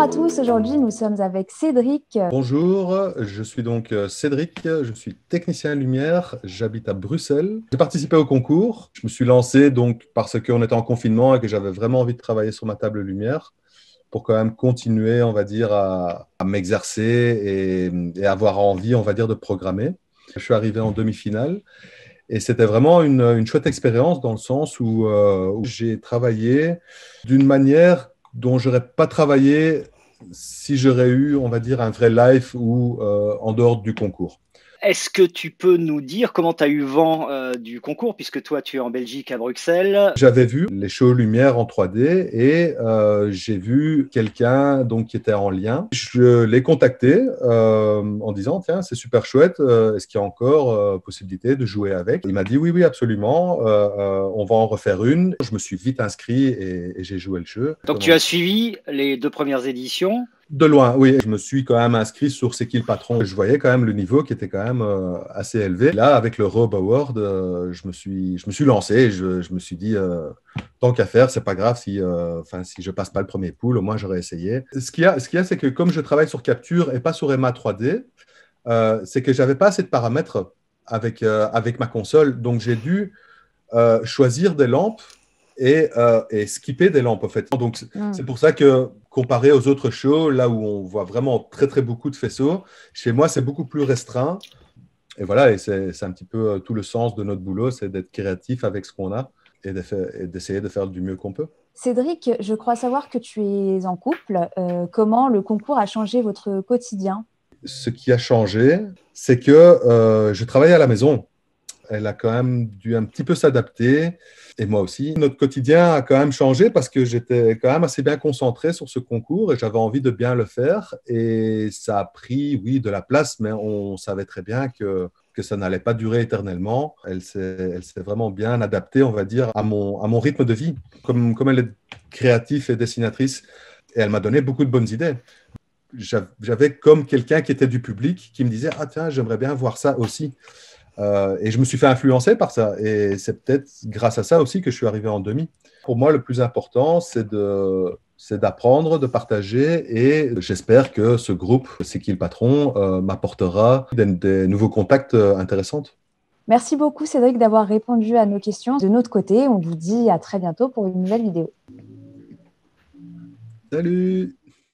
à tous, aujourd'hui nous sommes avec Cédric. Bonjour, je suis donc Cédric, je suis technicien lumière, j'habite à Bruxelles. J'ai participé au concours, je me suis lancé donc parce qu'on était en confinement et que j'avais vraiment envie de travailler sur ma table lumière pour quand même continuer, on va dire, à m'exercer et avoir envie, on va dire, de programmer. Je suis arrivé en demi-finale et c'était vraiment une chouette expérience dans le sens où j'ai travaillé d'une manière dont j'aurais pas travaillé si j'aurais eu, on va dire, un vrai live ou en dehors du concours. Est-ce que tu peux nous dire comment tu as eu vent du concours, puisque toi tu es en Belgique à Bruxelles? J'avais vu les shows lumière en 3D et j'ai vu quelqu'un donc qui était en lien. Je l'ai contacté en disant tiens c'est super chouette, est-ce qu'il y a encore possibilité de jouer avec? Il m'a dit oui absolument, on va en refaire une. Je me suis vite inscrit et j'ai joué le jeu. Donc tu as suivi les 2 premières éditions. De loin, oui. Je me suis quand même inscrit sur C'est qui le patron. Je voyais quand même le niveau qui était quand même assez élevé. Là, avec le Robe Award, je me suis lancé. Je me suis dit, tant qu'à faire, c'est pas grave si je passe pas le premier pool, au moins j'aurais essayé. Ce qu'il y a, c'est que comme je travaille sur capture et pas sur EMA 3D, c'est que j'avais pas assez de paramètres avec ma console. Donc j'ai dû choisir des lampes et skipper des lampes, en fait. Donc, c'est pour ça que, comparé aux autres shows, là où on voit vraiment très, très beaucoup de faisceaux, chez moi, c'est beaucoup plus restreint. Et voilà, et c'est un petit peu tout le sens de notre boulot, c'est d'être créatif avec ce qu'on a et d'essayer de faire du mieux qu'on peut. Cédric, je crois savoir que tu es en couple. Comment le concours a changé votre quotidien? Ce qui a changé, c'est que je travaille à la maison. Elle a quand même dû un petit peu s'adapter, et moi aussi. Notre quotidien a quand même changé parce que j'étais quand même assez bien concentré sur ce concours et j'avais envie de bien le faire. Et ça a pris, oui, de la place, mais on savait très bien que ça n'allait pas durer éternellement. Elle s'est vraiment bien adaptée, on va dire, à mon rythme de vie. Comme elle est créative et dessinatrice, et elle m'a donné beaucoup de bonnes idées. J'avais comme quelqu'un qui était du public qui me disait ah tiens j'aimerais bien voir ça aussi. Et je me suis fait influencer par ça. Et c'est peut-être grâce à ça aussi que je suis arrivé en demi. Pour moi, le plus important, c'est d'apprendre, de partager. Et j'espère que ce groupe, C'est qui le patron, m'apportera des nouveaux contacts intéressants. Merci beaucoup Cédric d'avoir répondu à nos questions. De notre côté, on vous dit à très bientôt pour une nouvelle vidéo. Salut!